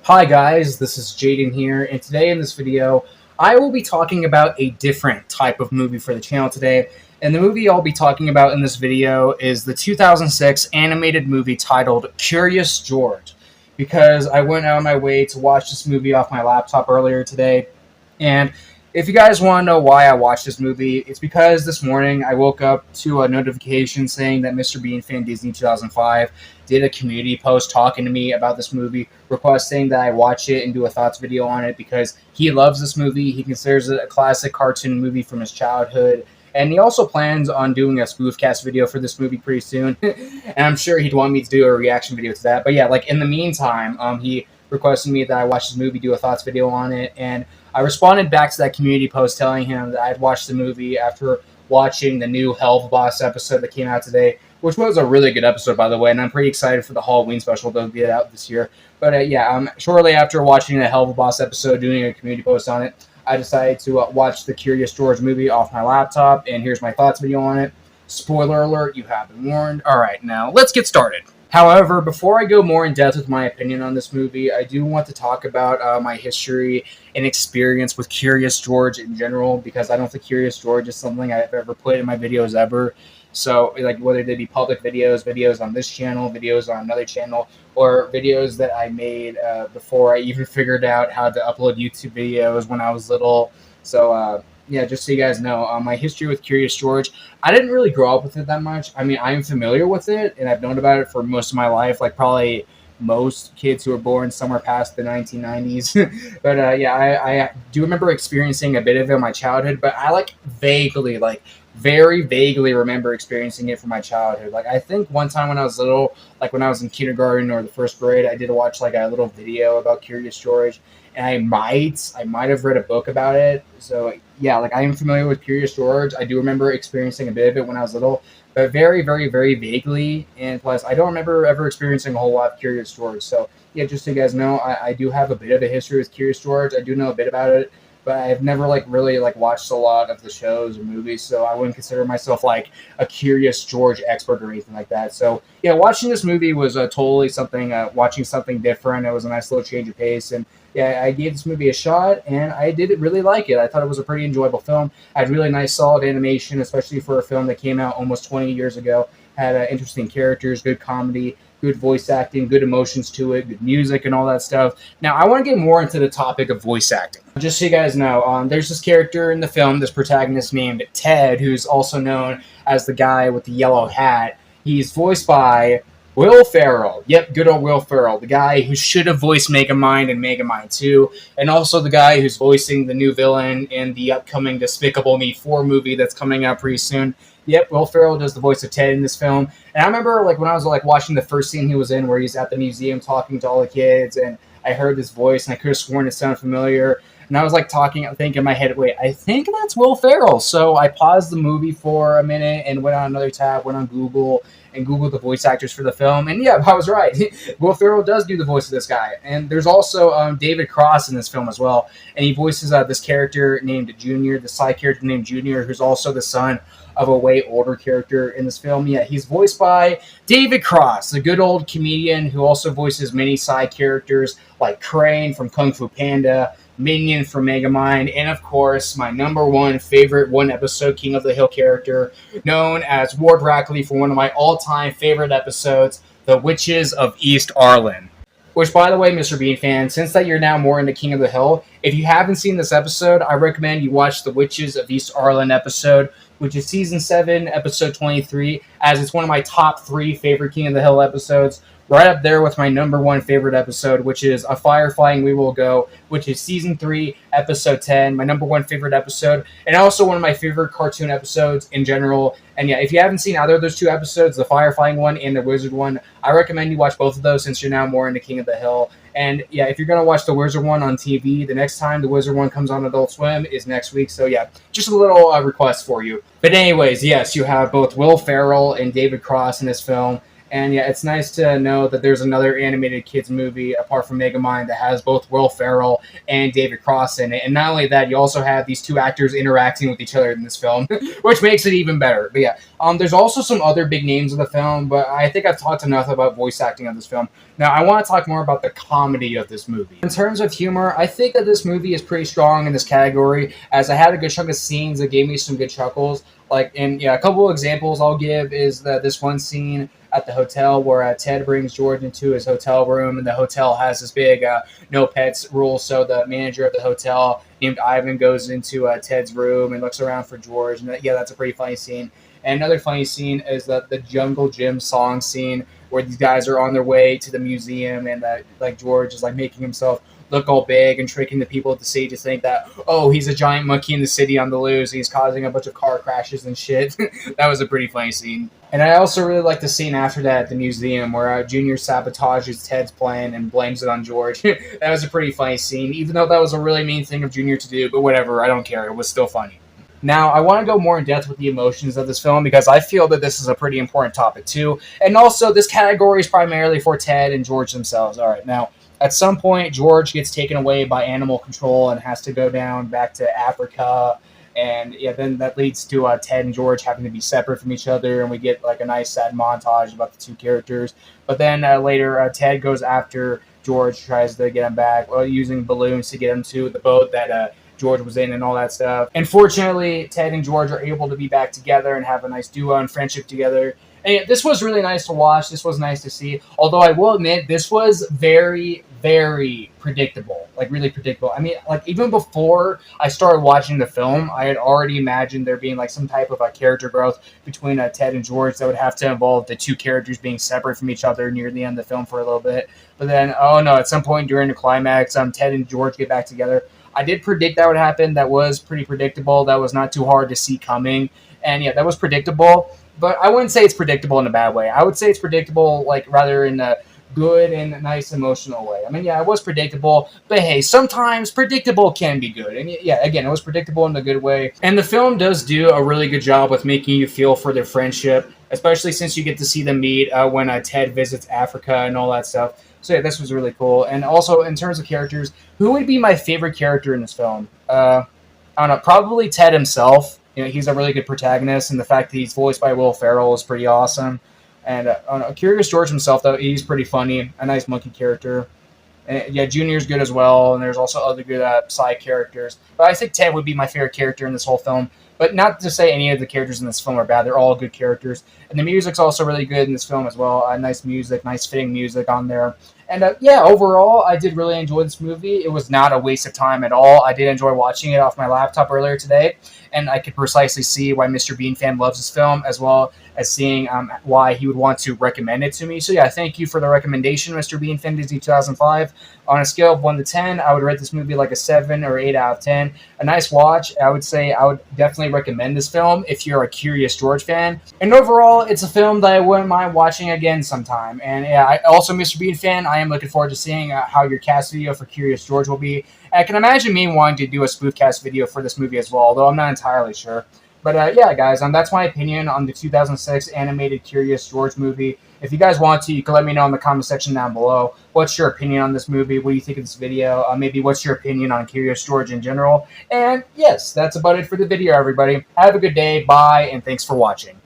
Hi guys, this is Jaden here, and today in this video, I will be talking about a different type of movie for the channel today. And the movie I'll be talking about in this video is the 2006 animated movie titled Curious George, because I went out of my way to watch this movie off my laptop earlier today. And if you guys want to know why I watched this movie, it's because this morning I woke up to a notification saying that Mr. Bean Fan Disney 2005 did a community post talking to me about this movie, requesting that I watch it and do a thoughts video on it because he loves this movie. He considers it a classic cartoon movie from his childhood. And he also plans on doing a spoofcast video for this movie pretty soon. And I'm sure he'd want me to do a reaction video to that. But yeah, like in the meantime, he requested me that I watch this movie, do a thoughts video on it. And I responded back to that community post telling him that I'd watched the movie after watching the new Hell of a Boss episode that came out today, which was a really good episode, by the way, and I'm pretty excited for the Halloween special that'll get out this year. But shortly after watching the Hell of a Boss episode, doing a community post on it, I decided to watch the Curious George movie off my laptop, and here's my thoughts video on it. Spoiler alert, you have been warned. All right, now let's get started. However, before I go more in depth with my opinion on this movie, I do want to talk about my history and experience with Curious George in general, because I don't think Curious George is something I've ever put in my videos ever. So, like, whether they be public videos, videos on this channel, videos on another channel, or videos that I made before I even figured out how to upload YouTube videos when I was little. So, yeah, just so you guys know, my history with Curious George, I didn't really grow up with it that much. I mean, I am familiar with it, and I've known about it for most of my life, like probably most kids who were born somewhere past the 1990s. But I do remember experiencing a bit of it in my childhood, but I very vaguely remember experiencing it from my childhood. Like, I think one time when I was little, like when I was in kindergarten or the first grade, I did watch like a little video about Curious George, and I might have read a book about it. So yeah, like I am familiar with Curious George. I do remember experiencing a bit of it when I was little, but very, very, very vaguely. And plus, I don't remember ever experiencing a whole lot of Curious George. So yeah, just so you guys know, I do have a bit of a history with Curious George. I do know a bit about it, but I've never really watched a lot of the shows or movies, so I wouldn't consider myself like a Curious George expert or anything like that. So yeah, watching this movie was totally something, watching something different. It was a nice little change of pace, and yeah, I gave this movie a shot, and I did really like it. I thought it was a pretty enjoyable film. Had really nice, solid animation, especially for a film that came out almost 20 years ago. Had interesting characters, good comedy, good voice acting, good emotions to it, good music, and all that stuff. Now, I want to get more into the topic of voice acting. Just so you guys know, there's this character in the film, this protagonist named Ted, who's also known as the guy with the yellow hat. He's voiced by Will Ferrell. Yep, good old Will Ferrell, the guy who should have voiced Megamind in Megamind 2, and also the guy who's voicing the new villain in the upcoming Despicable Me 4 movie that's coming out pretty soon. Yep, Will Ferrell does the voice of Ted in this film. And I remember like when I was like watching the first scene he was in where he's at the museum talking to all the kids, and I heard this voice and I could have sworn it sounded familiar. And I was like thinking in my head, wait, I think that's Will Ferrell. So I paused the movie for a minute and went on another tab, went on Google, and Googled the voice actors for the film. And yeah, I was right. Will Ferrell does do the voice of this guy. And there's also David Cross in this film as well. And he voices this character named Junior, the side character named Junior, who's also the son of a way older character in this film. Yeah, he's voiced by David Cross, a good old comedian who also voices many side characters like Crane from Kung Fu Panda, Minion from Megamind, and of course, my number one favorite one-episode King of the Hill character, known as Ward Rackley for one of my all-time favorite episodes, The Witches of East Arlen. Which, by the way, Mr. Bean fan, since that you're now more into King of the Hill, if you haven't seen this episode, I recommend you watch the Witches of East Arlen episode, which is Season 7, Episode 23, as it's one of my top 3 favorite King of the Hill episodes, right up there with my number 1 favorite episode, which is A Fire Flying We Will Go, which is Season 3, Episode 10, my number 1 favorite episode, and also one of my favorite cartoon episodes in general. And yeah, if you haven't seen either of those 2 episodes, the Fire Flying one and the Wizard one, I recommend you watch both of those since you're now more into King of the Hill. And yeah, if you're going to watch the Wizard one on TV, the next time the Wizard one comes on Adult Swim is next week. So yeah, just a little request for you. But anyways, yes, you have both Will Ferrell and David Cross in this film. And yeah, it's nice to know that there's another animated kids movie apart from Megamind that has both Will Ferrell and David Cross in it. And not only that, you also have these two actors interacting with each other in this film, which makes it even better. But yeah, there's also some other big names in the film, but I think I've talked enough about voice acting on this film. Now, I want to talk more about the comedy of this movie. In terms of humor, I think that this movie is pretty strong in this category, as I had a good chunk of scenes that gave me some good chuckles. And yeah, a couple of examples I'll give is that this one scene at the hotel where Ted brings George into his hotel room, and the hotel has this big no pets rule. So the manager of the hotel named Ivan goes into Ted's room and looks around for George. And yeah, that's a pretty funny scene. And another funny scene is the Jungle Gym song scene where these guys are on their way to the museum, and George is making himself look all big and tricking the people at the city to think that, oh, he's a giant monkey in the city on the loose. He's causing a bunch of car crashes and shit. That was a pretty funny scene. And I also really like the scene after that at the museum where Junior sabotages Ted's plan and blames it on George. That was a pretty funny scene, even though that was a really mean thing of Junior to do, but whatever, I don't care. It was still funny. Now, I want to go more in depth with the emotions of this film because I feel that this is a pretty important topic too. And also, this category is primarily for Ted and George themselves. All right, now, at some point, George gets taken away by animal control and has to go down back to Africa. And yeah, then that leads to Ted and George having to be separate from each other, and we get a nice sad montage about the two characters. But then later, Ted goes after George, tries to get him back, using balloons to get him to the boat that George was in and all that stuff. And fortunately, Ted and George are able to be back together and have a nice duo and friendship together. And this was really nice to watch. This was nice to see. Although I will admit, this was very, very predictable. Really predictable. I mean, even before I started watching the film, I had already imagined there being some type of a character growth between Ted and George that would have to involve the two characters being separate from each other near the end of the film for a little bit. But then, oh no, at some point during the climax, Ted and George get back together. I did predict that would happen. That was pretty predictable. That was not too hard to see coming. And yeah, that was predictable. But I wouldn't say it's predictable in a bad way. I would say it's predictable, rather in a good and nice emotional way. I mean, yeah, it was predictable, but hey, sometimes predictable can be good. And yeah, again, it was predictable in a good way. And the film does do a really good job with making you feel for their friendship, especially since you get to see them meet when Ted visits Africa and all that stuff. So yeah, this was really cool. And also, in terms of characters, who would be my favorite character in this film? I don't know, probably Ted himself. He's a really good protagonist, and the fact that he's voiced by Will Ferrell is pretty awesome. And Curious George himself, though, he's pretty funny, a nice monkey character. And yeah, Junior's good as well, and there's also other good side characters. But I think Ted would be my favorite character in this whole film. But not to say any of the characters in this film are bad. They're all good characters. And the music's also really good in this film as well. Nice music, nice fitting music on there. And yeah, overall, I did really enjoy this movie. It was not a waste of time at all. I did enjoy watching it off my laptop earlier today. And I could precisely see why Mr. Bean fan loves this film, as well as seeing why he would want to recommend it to me. So yeah, thank you for the recommendation, Mr. Bean Fan Disney 2005. On a scale of 1 to 10, I would rate this movie a 7 or 8 out of 10. A nice watch. I would say I would definitely recommend this film if you're a Curious George fan. And overall, it's a film that I wouldn't mind watching again sometime. And yeah, also, Mr. Bean fan, I am looking forward to seeing how your cast video for Curious George will be. I can imagine me wanting to do a spoof cast video for this movie as well, although I'm not entirely sure. But yeah, guys, that's my opinion on the 2006 animated Curious George movie. If you guys want to, you can let me know in the comment section down below. What's your opinion on this movie? What do you think of this video? Maybe what's your opinion on Curious George in general? And yes, that's about it for the video, everybody. Have a good day, bye, and thanks for watching.